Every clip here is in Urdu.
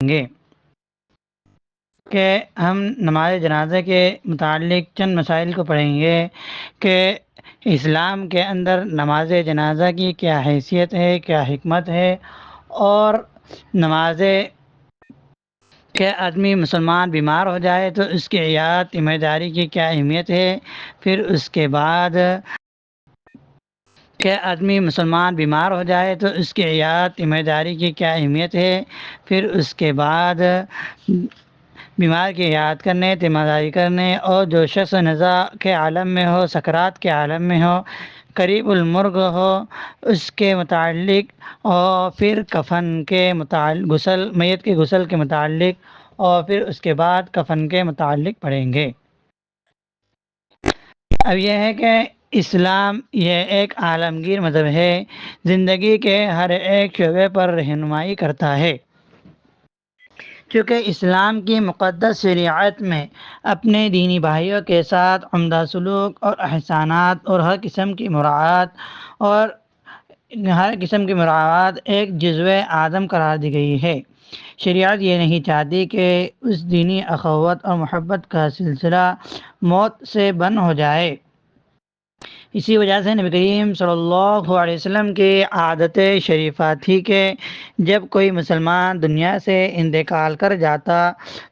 پڑھیں گے کہ ہم نماز جنازہ کے متعلق چند مسائل کو پڑھیں گے کہ اسلام کے اندر نماز جنازہ کی کیا حیثیت ہے، کیا حکمت ہے، اور نماز کہ آدمی مسلمان بیمار ہو جائے تو اس کی عیادت ذمہ داری کی کیا اہمیت ہے، پھر اس کے بعد کہ آدمی مسلمان بیمار ہو جائے تو اس کی عیادت ذمہ داری کی کیا اہمیت ہے، پھر اس کے بعد بیمار کی عیادت کرنے، ذمہ داری کرنے، اور جو شخص نزا کے عالم میں ہو، سکرات کے عالم میں ہو، قریب المرگ ہو، اس کے متعلق، اور پھر کفن کے متعلق، غسل میت کے غسل کے متعلق، اور پھر اس کے بعد کفن کے متعلق پڑھیں گے۔ اب یہ ہے کہ اسلام یہ ایک عالمگیر مذہب ہے، زندگی کے ہر ایک شعبے پر رہنمائی کرتا ہے۔ چونکہ اسلام کی مقدس شریعت میں اپنے دینی بھائیوں کے ساتھ عمدہ سلوک اور احسانات اور ہر قسم کی مراعات ایک جزو اعظم قرار دی گئی ہے۔ شریعت یہ نہیں چاہتی کہ اس دینی اخوت اور محبت کا سلسلہ موت سے بند ہو جائے۔ اسی وجہ سے نبی کریم صلی اللہ علیہ وسلم کی عادت شریفہ تھی کہ جب کوئی مسلمان دنیا سے انتقال کر جاتا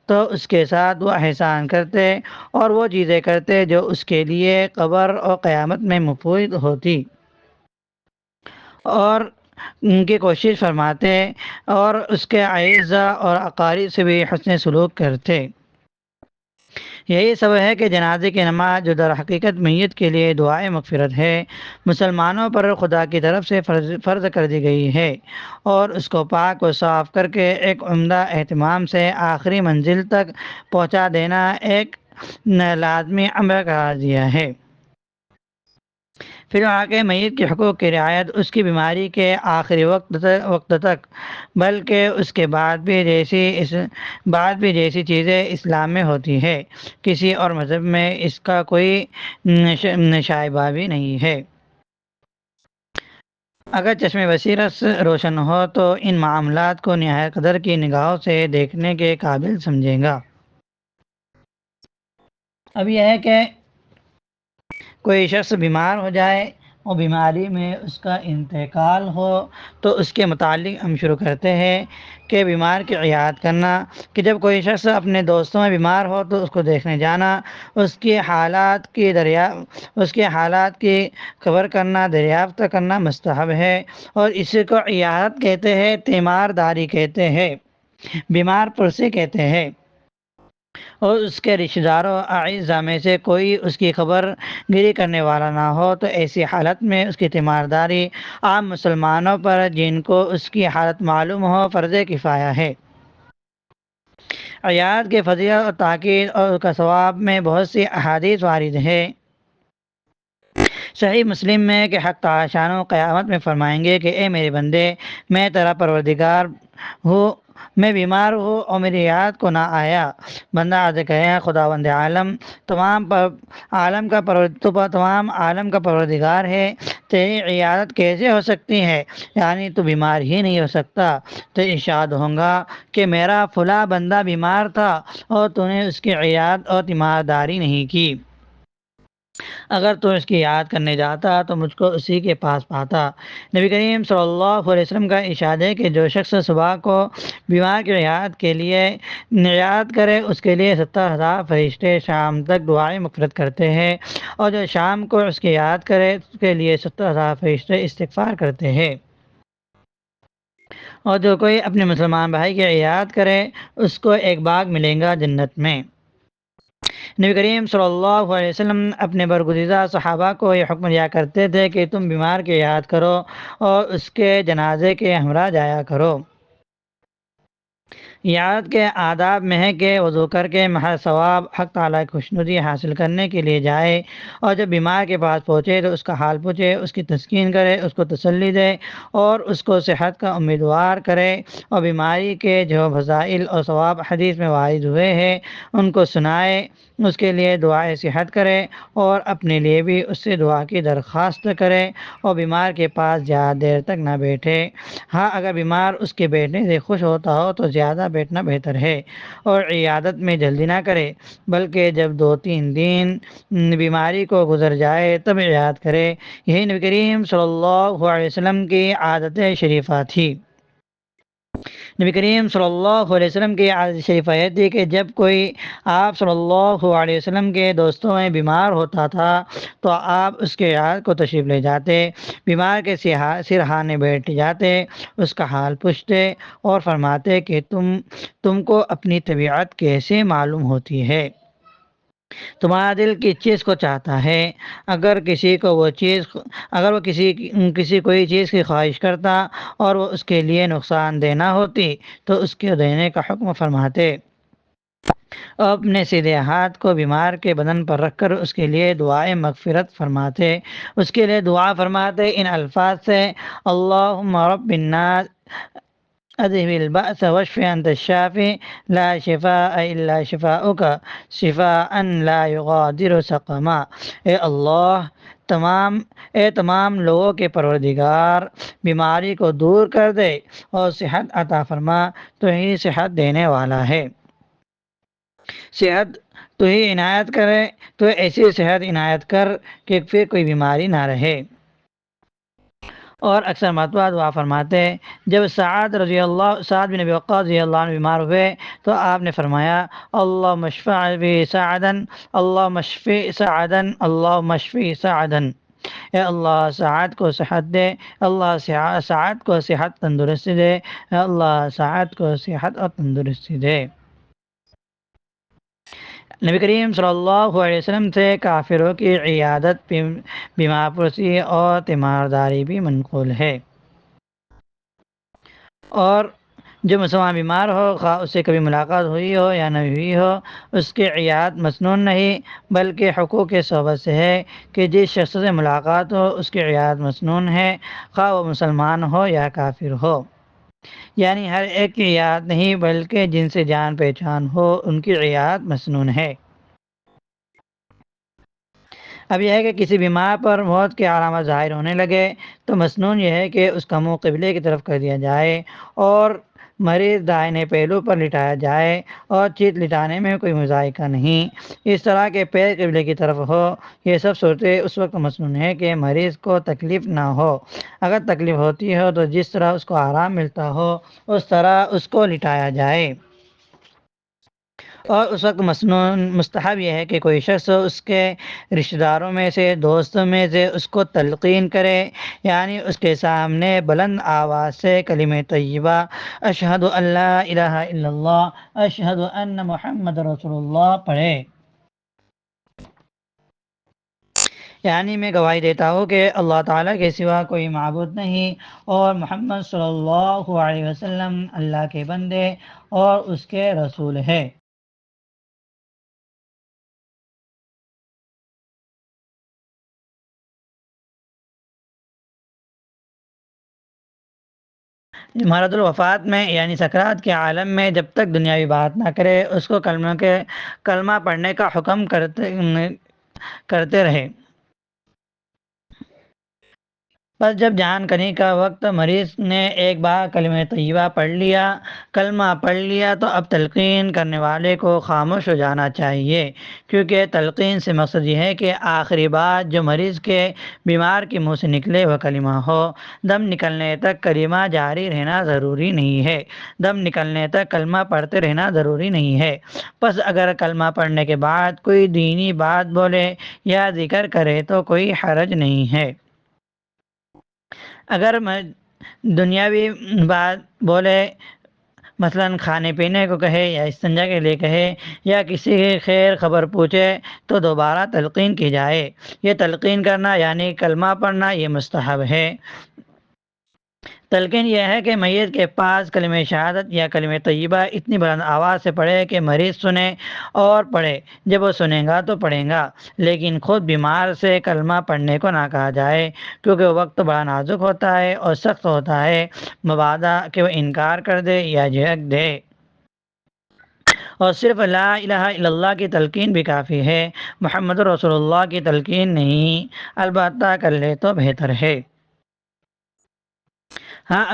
تو اس کے ساتھ وہ احسان کرتے اور وہ چیزیں کرتے جو اس کے لیے قبر اور قیامت میں مفید ہوتی، اور ان کی کوشش فرماتے اور اس کے اعزاء اور اقارب سے بھی حسن سلوک کرتے۔ یہی سبب ہے کہ جنازے کی نماز جو در حقیقت میت کے لیے دعائے مغفرت ہے، مسلمانوں پر خدا کی طرف سے فرض کر دی گئی ہے، اور اس کو پاک و صاف کر کے ایک عمدہ اہتمام سے آخری منزل تک پہنچا دینا ایک لازمی امر قرار دیا ہے۔ پھر وہاں کے میت کے حقوق کی رعایت اس کی بیماری کے آخری وقت تک، بلکہ اس کے بعد بھی جیسی چیزیں اسلام میں ہوتی ہے، کسی اور مذہب میں اس کا کوئی شائبہ بھی نہیں ہے۔ اگر چشم بصیرت روشن ہو تو ان معاملات کو نہایت قدر کی نگاہوں سے دیکھنے کے قابل سمجھے گا۔ اب یہ ہے کہ کوئی شخص بیمار ہو جائے اور بیماری میں اس کا انتقال ہو تو اس کے متعلق ہم شروع کرتے ہیں کہ بیمار کی عیادت کرنا، کہ جب کوئی شخص اپنے دوستوں میں بیمار ہو تو اس کو دیکھنے جانا، اس کے حالات کی خبر کرنا، دریافت کرنا مستحب ہے، اور اسی کو عیادت کہتے ہیں، تیمارداری کہتے ہیں، بیمار پرسی کہتے ہیں۔ اور اس کے رشتہ داروں اعزاء میں سے کوئی اس کی خبر گیری کرنے والا نہ ہو تو ایسی حالت میں اس کی تیمارداری عام مسلمانوں پر جن کو اس کی حالت معلوم ہو فرض کفایہ ہے۔ عیادت کے فضیلت اور تاکید اور اس کا ثواب میں بہت سی احادیث وارد ہے۔ صحیح مسلم میں کہ حق تعالی شانہ قیامت میں فرمائیں گے کہ اے میرے بندے، میں تیرا پروردگار ہوں، میں بیمار ہوں اور میری عیادت کو نہ آیا۔ بندہ عرض کرے، خداوند عالم، تمام عالم کا پروردگار ہے، تیری عیادت کیسے ہو سکتی ہے؟ یعنی تو بیمار ہی نہیں ہو سکتا۔ تو ارشاد ہوگا کہ میرا فلاں بندہ بیمار تھا اور تو نے اس کی عیادت اور تیمارداری نہیں کی۔ اگر تو اس کی یاد کرنے جاتا تو مجھ کو اسی کے پاس پاتا۔ نبی کریم صلی اللہ علیہ وسلم کا ارشاد ہے کہ جو شخص صبح کو بیمار کی عیادت کے لیے عیادت کرے اس کے لیے 70,000 فرشتے شام تک دعائیں مغفرت کرتے ہیں، اور جو شام کو اس کی یاد کرے اس کے لیے 70,000 فرشتے استغفار کرتے ہیں۔ اور جو کوئی اپنے مسلمان بھائی کی عیادت کرے اس کو ایک باغ ملے گا جنت میں۔ نبی کریم صلی اللہ علیہ وسلم اپنے برگزیدہ صحابہ کو یہ حکم دیا کرتے تھے کہ تم بیمار کی عیادت کرو اور اس کے جنازے کے ہمراہ جایا کرو۔ عیادت کے آداب میں ہے کہ وضو کر کے محض ثواب حق تعالیٰ کی خوشنودی حاصل کرنے کے لیے جائے، اور جب بیمار کے پاس پہنچے تو اس کا حال پوچھے، اس کی تسکین کرے، اس کو تسلی دے اور اس کو صحت کا امیدوار کرے، اور بیماری کے جو فضائل اور ثواب حدیث میں وارد ہوئے ہیں ان کو سنائے، اس کے لیے دعائے صحت کرے اور اپنے لیے بھی اس سے دعا کی درخواست کرے، اور بیمار کے پاس زیادہ دیر تک نہ بیٹھے۔ ہاں اگر بیمار اس کے بیٹھنے سے خوش ہوتا ہو تو زیادہ بیٹھنا بہتر ہے، اور عیادت میں جلدی نہ کرے، بلکہ جب 2-3 دن بیماری کو گزر جائے تب عیادت کرے۔ یہی نبی کریم صلی اللہ علیہ وسلم کی عادت شریفہ تھی۔ نبی کریم صلی اللہ علیہ وسلم کی عادت شریفہ یہ تھی کہ جب کوئی آپ صلی اللہ علیہ وسلم کے دوستوں میں بیمار ہوتا تھا تو آپ اس کے عیادت کو تشریف لے جاتے، بیمار کے سرہانے بیٹھ جاتے، اس کا حال پوچھتے اور فرماتے کہ تم کو اپنی طبیعت کیسے معلوم ہوتی ہے؟ تمہارا دل کس چیز کو چاہتا ہے؟ اگر وہ کسی کوئی چیز کی خواہش کرتا اور وہ اس کے لیے نقصان دہ نہ ہوتی تو اس کے دینے کا حکم فرماتے، اور اپنے سیدھے ہاتھ کو بیمار کے بدن پر رکھ کر اس کے لیے دعائے مغفرت فرماتے، اس کے لیے دعا فرماتے ان الفاظ سے: اللہم رب الناس اذهب البأس واشف انت الشافی لا شفاء الا شفاؤک شفاء لا یغادر سقما۔ اے تمام لوگوں کے پروردگار، بیماری کو دور کر دے اور صحت عطا فرما، تو ہی صحت دینے والا ہے۔ صحت تو ہی عنایت کرے، تو ایسی صحت عنایت کر کہ پھر کوئی بیماری نہ رہے۔ اور اکثر مرتبہ دعا فرماتے۔ جب سعد بن ابی وقاص رضی اللہ عنہ بیمار ہوئے تو آپ نے فرمایا: اللہم اشفع فی سعدا، اللہم اشفی سعدا، اللہم اشفی سعدا۔ اے اللہ سعد کو صحت دے، اللہ سعد کو صحت تندرستی دے، اے اللہ سعد کو صحت اور تندرستی دے۔ نبی کریم صلی اللہ علیہ وسلم سے کافروں کی عیادت، بیمار پرسی اور تیمارداری بھی منقول ہے۔ اور جو مسلمان بیمار ہو، خواہ اس سے کبھی ملاقات ہوئی ہو یا نہ ہوئی ہو، اس کی عیادت مسنون نہیں بلکہ حقوق صحبت سے ہے کہ جس شخص سے ملاقات ہو اس کی عیادت مسنون ہے، خواہ وہ مسلمان ہو یا کافر ہو۔ یعنی ہر ایک کی عیادت نہیں بلکہ جن سے جان پہچان ہو ان کی عیادت مسنون ہے۔ اب یہ ہے کہ کسی بیمار پر موت کی علامت ظاہر ہونے لگے تو مسنون یہ ہے کہ اس کا منہ قبلے کی طرف کر دیا جائے اور مریض دائیں پہلو پر لٹایا جائے، اور چیت لٹانے میں کوئی مذائقہ نہیں، اس طرح کے پیر قبلے کی طرف ہو۔ یہ سب صورتیں اس وقت مسنون ہے کہ مریض کو تکلیف نہ ہو۔ اگر تکلیف ہوتی ہو تو جس طرح اس کو آرام ملتا ہو اس طرح اس کو لٹایا جائے۔ اور اس وقت مستحب یہ ہے کہ کوئی شخص اس کے رشتہ داروں میں سے، دوستوں میں سے اس کو تلقین کرے، یعنی اس کے سامنے بلند آواز سے کلمہ طیبہ اشہد ان لا الہ الا اللہ اشہد ان محمد رسول اللہ پڑھے، یعنی میں گواہی دیتا ہوں کہ اللہ تعالیٰ کے سوا کوئی معبود نہیں اور محمد صلی اللہ علیہ وسلم اللہ کے بندے اور اس کے رسول ہے۔ مرض الوفات میں یعنی سکرات کے عالم میں جب تک دنیاوی بات نہ کرے اس کو کلمہ پڑھنے کا حکم کرتے رہے۔ بس جب جان کنی کا وقت مریض نے ایک بار کلمہ طیبہ کلمہ پڑھ لیا تو اب تلقین کرنے والے کو خاموش ہو جانا چاہیے، کیونکہ تلقین سے مقصد یہ ہے کہ آخری بات جو مریض کے بیمار کے منہ سے نکلے وہ کلمہ ہو۔ دم نکلنے تک کلمہ جاری رہنا ضروری نہیں ہے، دم نکلنے تک کلمہ پڑھتے رہنا ضروری نہیں ہے۔ پس اگر کلمہ پڑھنے کے بعد کوئی دینی بات بولے یا ذکر کرے تو کوئی حرج نہیں ہے۔ اگر دنیاوی بات بولے، مثلا کھانے پینے کو کہے یا استنجا کے لیے کہے یا کسی کی خیر خبر پوچھے تو دوبارہ تلقین کی جائے۔ یہ تلقین کرنا یعنی کلمہ پڑھنا یہ مستحب ہے۔ تلقین یہ ہے کہ میت کے پاس کلمہ شہادت یا کلمہ طیبہ اتنی بلند آواز سے پڑھے کہ مریض سنے اور پڑھے، جب وہ سنے گا تو پڑھے گا، لیکن خود بیمار سے کلمہ پڑھنے کو نہ کہا جائے، کیونکہ وقت بڑا نازک ہوتا ہے اور سخت ہوتا ہے، مبادا کہ وہ انکار کر دے یا جھڑک دے۔ اور صرف لا الہ الا اللہ کی تلقین بھی کافی ہے، محمد رسول اللہ کی تلقین نہیں، البتہ کر لے تو بہتر ہے۔ ہاں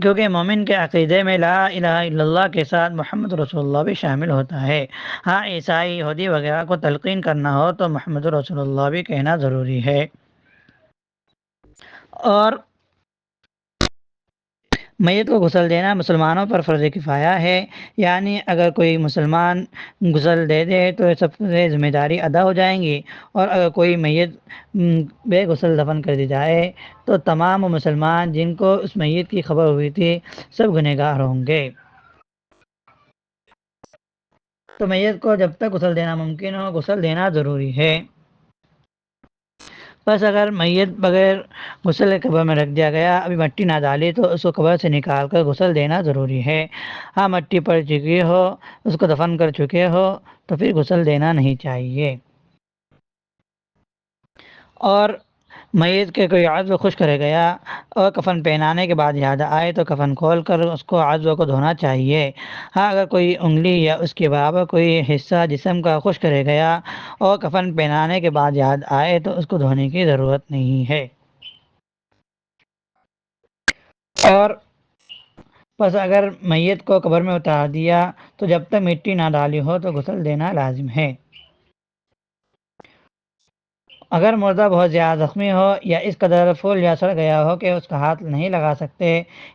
کیونکہ مومن کے عقیدے میں لا الہ الا اللہ کے ساتھ محمد رسول اللہ بھی شامل ہوتا ہے۔ ہاں عیسائی یہودی وغیرہ کو تلقین کرنا ہو تو محمد رسول اللہ بھی کہنا ضروری ہے۔ اور میت کو غسل دینا مسلمانوں پر فرض کفایہ ہے، یعنی اگر کوئی مسلمان غسل دے دے تو سب سے ذمہ داری ادا ہو جائیں گی، اور اگر کوئی میت بے غسل دفن کر دی جائے تو تمام مسلمان جن کو اس میت کی خبر ہوئی تھی سب گنہگار ہوں گے۔ تو میت کو جب تک غسل دینا ممکن ہو غسل دینا ضروری ہے۔ بس اگر میت بغیر غسل قبر میں رکھ دیا گیا، ابھی مٹی نہ ڈالی، تو اس کو قبر سے نکال کر غسل دینا ضروری ہے۔ ہاں مٹی پڑ چکی ہو، اس کو دفن کر چکے ہو تو پھر غسل دینا نہیں چاہیے۔ اور میت کے کوئی عضو خشک رہ گیا اور کفن پہنانے کے بعد یاد آئے تو کفن کھول کر اس کو عضو کو دھونا چاہیے۔ ہاں اگر کوئی انگلی یا اس کے برابر کوئی حصہ جسم کا خشک رہ گیا اور کفن پہنانے کے بعد یاد آئے تو اس کو دھونے کی ضرورت نہیں ہے۔ اور پس اگر میت کو قبر میں اتار دیا تو جب تک مٹی نہ ڈالی ہو تو غسل دینا لازم ہے۔ اگر مردہ بہت زیادہ زخمی ہو یا اس قدر پھول یا سڑ گیا ہو کہ اس کا ہاتھ نہیں لگا سکتے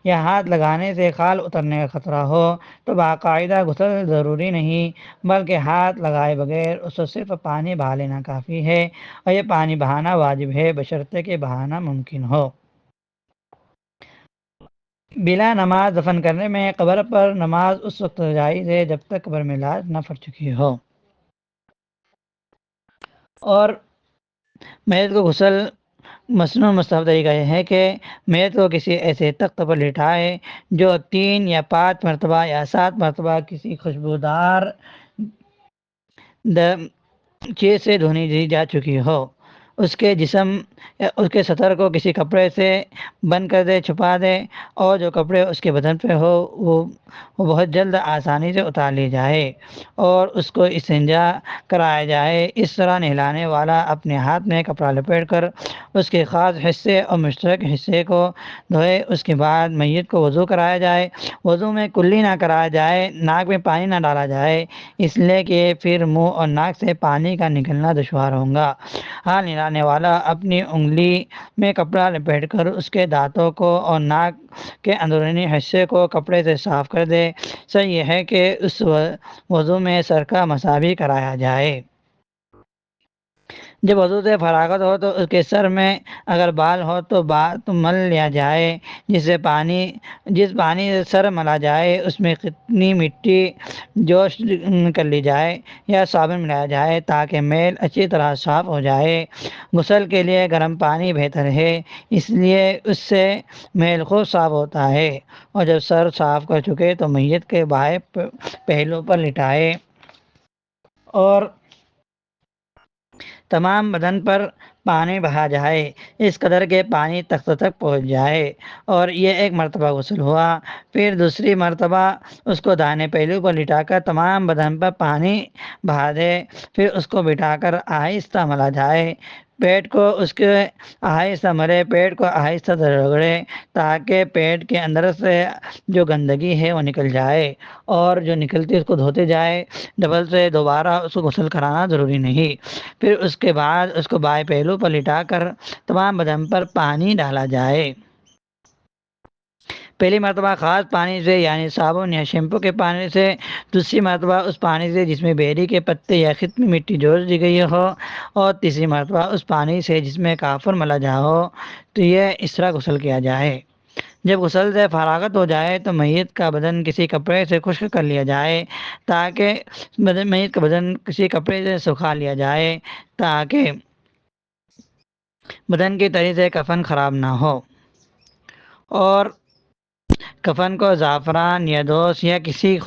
یا ہاتھ لگانے سے خال اترنے کا خطرہ ہو تو باقاعدہ غسل ضروری نہیں، بلکہ ہاتھ لگائے بغیر اس کو صرف پانی بہا لینا کافی ہے، اور یہ پانی بہانا واجب ہے بشرطے کہ بہانا ممکن ہو۔ بلا نماز دفن کرنے میں قبر پر نماز اس وقت جائز ہے جب تک قبر میں لاش نہ پڑ چکی ہو۔ اور میت کو غسل مسنون مستحب طریقہ یہ ہے کہ میت کو کسی ایسے تخت پر لٹائے جو 3 یا 5 مرتبہ یا 7 مرتبہ کسی خوشبودار چیز سے دھونی دی جا چکی ہو۔ اس کے جسم اس کے سطر کو کسی کپڑے سے بند کر دے، چھپا دے، اور جو کپڑے اس کے بدن پہ ہو وہ بہت جلد آسانی سے اتار لی جائے، اور اس کو استنجا کرایا جائے۔ اس طرح نہلانے والا اپنے ہاتھ میں کپڑا لپیٹ کر اس کے خاص حصے اور مشترک حصے کو دھوئے۔ اس کے بعد میت کو وضو کرایا جائے۔ وضو میں کلی نہ کرایا جائے، ناک میں پانی نہ ڈالا جائے، اس لیے کہ پھر منہ اور ناک سے پانی کا نکلنا دشوار ہوگا۔ ہاں نہلانے والا اپنی انگلی میں کپڑا لپیٹ کر اس کے دانتوں کو اور ناک کے اندرونی حصے کو کپڑے سے صاف کر دے۔ صحیح یہ ہے کہ اس وضو میں سر کا مسح بھی کرایا جائے۔ جب وضو سے فراغت ہو تو اس کے سر میں اگر بال ہو تو مل لیا جائے، جس پانی سے سر ملا جائے اس میں کتنی مٹی جوش کر لی جائے یا صابن ملایا جائے تاکہ میل اچھی طرح صاف ہو جائے۔ غسل کے لیے گرم پانی بہتر ہے، اس لیے اس سے میل خوب صاف ہوتا ہے۔ اور جب سر صاف کر چکے تو میت کے بائیں پہلو پر لٹائے اور تمام بدن پر پانی بہا جائے، اس قدر کے پانی تخت تک پہنچ جائے، اور یہ ایک مرتبہ غسل ہوا۔ پھر دوسری مرتبہ اس کو دائیں پہلو پر لٹا کر تمام بدن پر پانی بہا دے، پھر اس کو بٹھا کر آہستہ ملا جائے۔ پیٹ کو اس کے آہستہ ملے، پیٹ کو آہستہ رگڑے تاکہ پیٹ کے اندر سے جو گندگی ہے وہ نکل جائے، اور جو نکلتی اس کو دھوتے جائے۔ ڈبل سے دوبارہ اس کو غسل کرانا ضروری نہیں۔ پھر اس کے بعد اس کو بائیں پہلو پر لٹا کر تمام بدن پر پانی ڈالا جائے۔ پہلی مرتبہ خاص پانی سے یعنی صابن یا شیمپو کے پانی سے، دوسری مرتبہ اس پانی سے جس میں بیری کے پتے یا ختمی مٹی جوڑ دی گئی ہو، اور تیسری مرتبہ اس پانی سے جس میں کافور ملا جا ہو۔ تو یہ اس طرح غسل کیا جائے۔ جب غسل سے فراغت ہو جائے تو میت کا بدن کسی کپڑے سے خشک کر لیا جائے میت کا بدن کسی کپڑے سے سکھا لیا جائے تاکہ بدن کی تری سے کفن خراب نہ ہو، اور کفن کو زعفران یا دوس یا کسی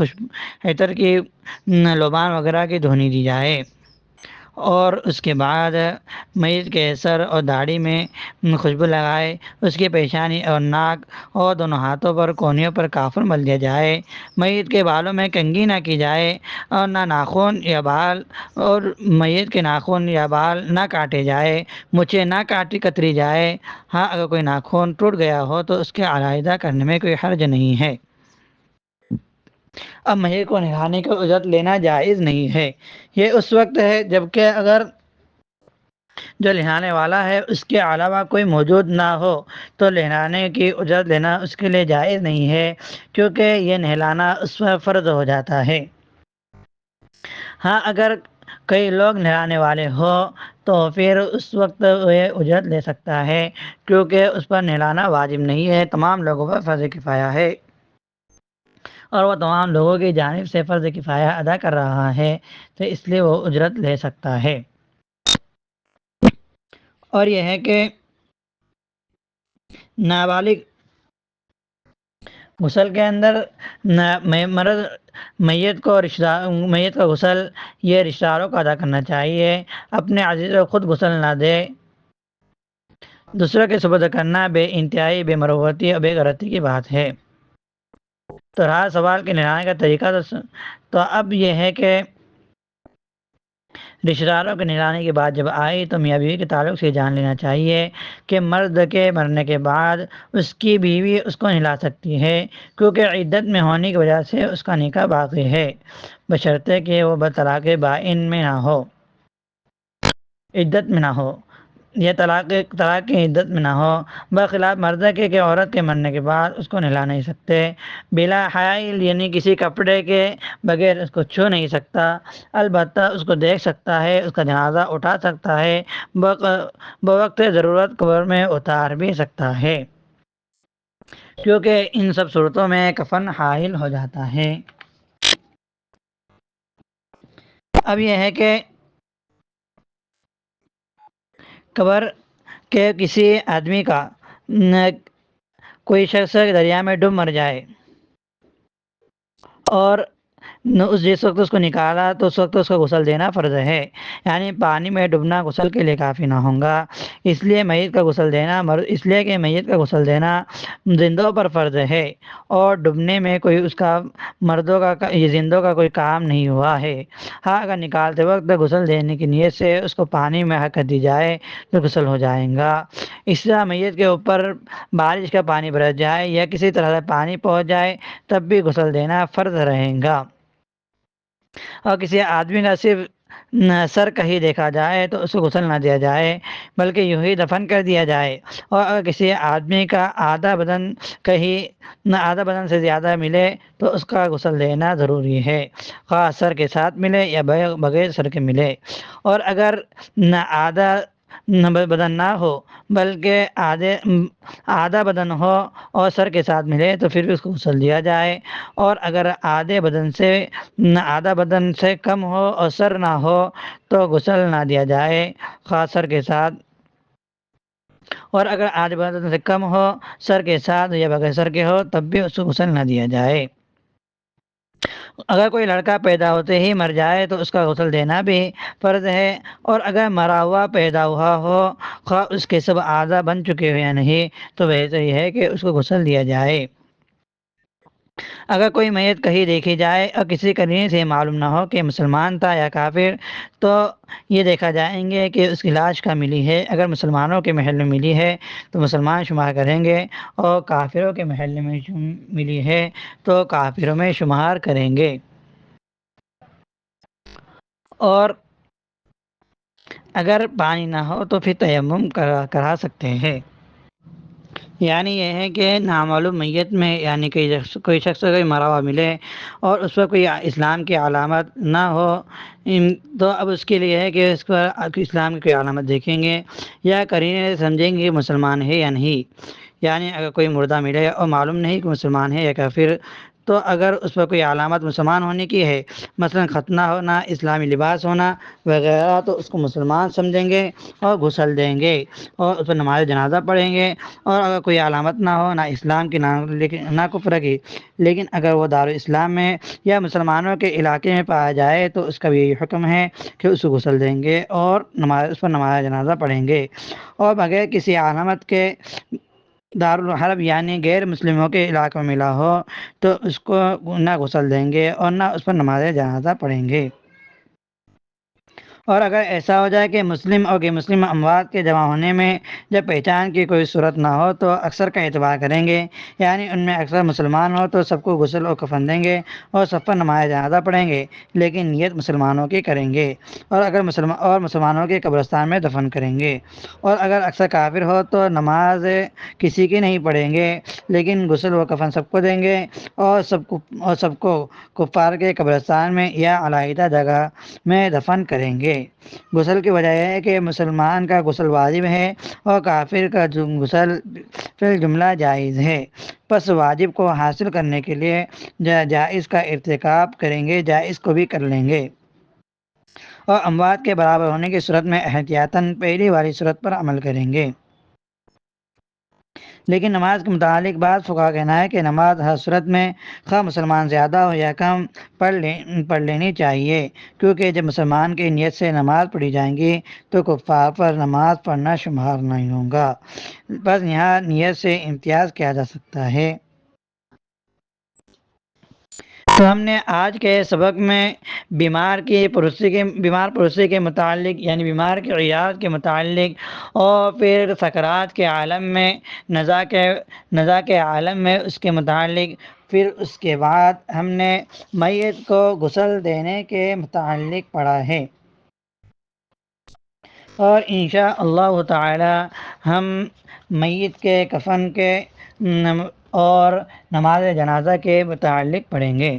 عطر کی لبان وغیرہ کی دھونی دی جائے۔ اور اس کے بعد میت کے سر اور داڑھی میں خوشبو لگائے، اس کی پیشانی اور ناک اور دونوں ہاتھوں پر کونیوں پر کافور مل دیا جائے۔ میت کے بالوں میں کنگھی نہ کی جائے اور نہ ناخن یا بال، اور میت کے ناخن یا بال نہ کاٹے جائے، مونچھیں نہ کتری جائے۔ ہاں اگر کوئی ناخن ٹوٹ گیا ہو تو اس کے علیحدہ کرنے میں کوئی حرج نہیں ہے۔ اب میت کو نہلانے کی اجرت لینا جائز نہیں ہے۔ یہ اس وقت ہے جبکہ اگر جو نہلانے والا ہے اس کے علاوہ کوئی موجود نہ ہو تو نہلانے کی اجرت لینا اس کے لیے جائز نہیں ہے، کیونکہ یہ نہلانا اس پر فرض ہو جاتا ہے۔ ہاں اگر کئی لوگ نہلانے والے ہو تو پھر اس وقت وہ اجرت لے سکتا ہے، کیونکہ اس پر نہلانا واجب نہیں ہے، تمام لوگوں پر فرض کفایہ ہے، اور وہ تمام لوگوں کی جانب سے فرض کفایہ ادا کر رہا ہے، تو اس لیے وہ اجرت لے سکتا ہے۔ اور یہ ہے کہ نابالغ غسل کے اندر مرد میت کا غسل یہ رشتہ داروں کو ادا کرنا چاہیے، اپنے عزیز کو خود غسل نہ دے۔ دوسروں کے سپرد کرنا بے انتہائی بے مروتی اور بے غیرتی کی بات ہے۔ تو رہا سوال کے نہلانے کا طریقہ، تو اب یہ ہے کہ رشتہ داروں کے نہلانے کی بات جب آئی تو میاں بیوی کے تعلق سے جان لینا چاہیے کہ مرد کے مرنے کے بعد اس کی بیوی اس کو نہلا سکتی ہے، کیونکہ عدت میں ہونے کی وجہ سے اس کا نکاح باقی ہے، بشرطے کہ وہ بطلاق بائن میں نہ ہو، عدت میں نہ ہو، یہ طلاق کی عدت میں نہ ہو، بخلاف مرد کے کہ عورت کے مرنے کے بعد اس کو نہلا نہیں سکتے، بلا حائل یعنی کسی کپڑے کے بغیر اس کو چھو نہیں سکتا، البتہ اس کو دیکھ سکتا ہے، اس کا جنازہ اٹھا سکتا ہے، بوقت ضرورت قبر میں اتار بھی سکتا ہے، کیونکہ ان سب صورتوں میں کفن حائل ہو جاتا ہے۔ اب یہ ہے کہ قبر کے کسی آدمی کا کوئی شخص دریا میں ڈوب مر جائے اور جس وقت اس کو نکالا تو اس وقت اس کو غسل دینا فرض ہے، یعنی پانی میں ڈوبنا غسل کے لیے کافی نہ ہوگا، اس لیے کہ میت کا غسل دینا زندوں پر فرض ہے، اور ڈوبنے میں کوئی اس کا زندوں کا کوئی کام نہیں ہوا ہے۔ ہاں اگر نکالتے وقت غسل دینے کی نیت سے اس کو پانی میں حرکت دی جائے تو غسل ہو جائے گا۔ اس طرح میت کے اوپر بارش کا پانی برس جائے یا کسی طرح سے پانی پہنچ جائے تب بھی غسل دینا فرض رہے گا، اور کسی آدمی کا صرف سر کہیں دیکھا جائے تو اس کو غسل نہ دیا جائے بلکہ یوں ہی دفن کر دیا جائے، اور اگر کسی آدمی کا آدھا بدن سے زیادہ ملے تو اس کا غسل دینا ضروری ہے، خواہ سر کے ساتھ ملے یا بغیر سر کے ملے، اور اگر آدھا بدن نہ ہو بلکہ آدھا بدن ہو اور سر کے ساتھ ملے تو پھر بھی اس کو غسل دیا جائے، اور اگر آدھا بدن سے کم ہو اور سر نہ ہو تو غسل نہ دیا جائے خاص سر کے ساتھ، اور اگر آدھے بدن سے کم ہو سر کے ساتھ یا بغیر سر کے ہو تب بھی اس کو غسل نہ دیا جائے۔ اگر کوئی لڑکا پیدا ہوتے ہی مر جائے تو اس کا غسل دینا بھی فرض ہے، اور اگر مرا ہوا پیدا ہوا ہو خواہ اس کے سب اعضاء بن چکے ہو یا نہیں تو بہتر یہ ہے کہ اس کو غسل دیا جائے۔ اگر کوئی میت کہیں دیکھی جائے اور کسی قرین سے معلوم نہ ہو کہ مسلمان تھا یا کافر تو یہ دیکھا جائیں گے کہ اس کی لاش کہاں ملی ہے، اگر مسلمانوں کے محل میں ملی ہے تو مسلمان شمار کریں گے، اور کافروں کے محل میں ملی ہے تو کافروں میں شمار کریں گے۔ اور اگر پانی نہ ہو تو پھر تیمم کرا سکتے ہیں، یعنی یہ ہے کہ نامعلوم میت میں یعنی کوئی شخص اگر مرا ہوا ملے اور اس پر کوئی اسلام کی علامت نہ ہو تو اب اس کے لیے ہے کہ اس پر اسلام کی کوئی علامت دیکھیں گے یا قرینے سمجھیں گے کہ مسلمان ہے یا نہیں، یعنی اگر کوئی مردہ ملے اور معلوم نہیں کہ مسلمان ہے یا کافر تو اگر اس پر کوئی علامت مسلمان ہونے کی ہے، مثلا ختنہ ہونا، اسلامی لباس ہونا وغیرہ، تو اس کو مسلمان سمجھیں گے اور غسل دیں گے اور اس پر نماز جنازہ پڑھیں گے۔ اور اگر کوئی علامت نہ ہو، نہ اسلام کی نہ کفر کی، لیکن اگر وہ دارالاسلام میں یا مسلمانوں کے علاقے میں پایا جائے تو اس کا بھی یہی حکم ہے کہ اس کو غسل دیں گے اور اس پر نماز جنازہ پڑھیں گے، اور بغیر کسی علامت کے دارالحرب یعنی غیر مسلموں کے علاقے میں ملا ہو تو اس کو نہ غسل دیں گے اور نہ اس پر نماز جنازہ پڑھیں گے۔ اور اگر ایسا ہو جائے کہ مسلم اور غیر مسلم اموات کے جمع ہونے میں جب پہچان کی کوئی صورت نہ ہو تو اکثر کا اعتبار کریں گے، یعنی ان میں اکثر مسلمان ہو تو سب کو غسل اور کفن دیں گے اور سب پر نماز جنازہ پڑھیں گے، لیکن نیت مسلمانوں کی کریں گے، اور اگر مسلمانوں کے قبرستان میں دفن کریں گے۔ اور اگر اکثر کافر ہو تو نماز کسی کی نہیں پڑھیں گے، لیکن غسل و کفن سب کو دیں گے اور سب کو کفار کے قبرستان میں یا علیحدہ جگہ میں دفن کریں گے۔ غسل کی وجہ یہ ہے کہ مسلمان کا غسل واجب ہے اور کافر کا غسل فی الجملہ جائز ہے، پس واجب کو حاصل کرنے کے لیے جائز کا ارتکاب کریں گے، جائز کو بھی کر لیں گے، اور اموات کے برابر ہونے کی صورت میں احتیاطاً پہلی والی صورت پر عمل کریں گے۔ لیکن نماز کے متعلق بعض فقہا کا کہنا ہے کہ نماز ہر صورت میں خواہ مسلمان زیادہ ہو یا کم پڑھ لینی چاہیے، کیونکہ جب مسلمان کی نیت سے نماز پڑھی جائیں گی تو کفار پر نماز پڑھنا شمار نہیں ہوگا، بس یہاں نیت سے امتیاز کیا جا سکتا ہے۔ تو ہم نے آج کے سبق میں بیمار پرسی کے متعلق، یعنی بیمار کی عیادت کے متعلق، اور پھر سکرات کے عالم میں نزا کے عالم میں اس کے متعلق، پھر اس کے بعد ہم نے میت کو غسل دینے کے متعلق پڑھا ہے، اور انشاء اللہ تعالی ہم میت کے کفن کے اور نماز جنازہ کے متعلق پڑھیں گے۔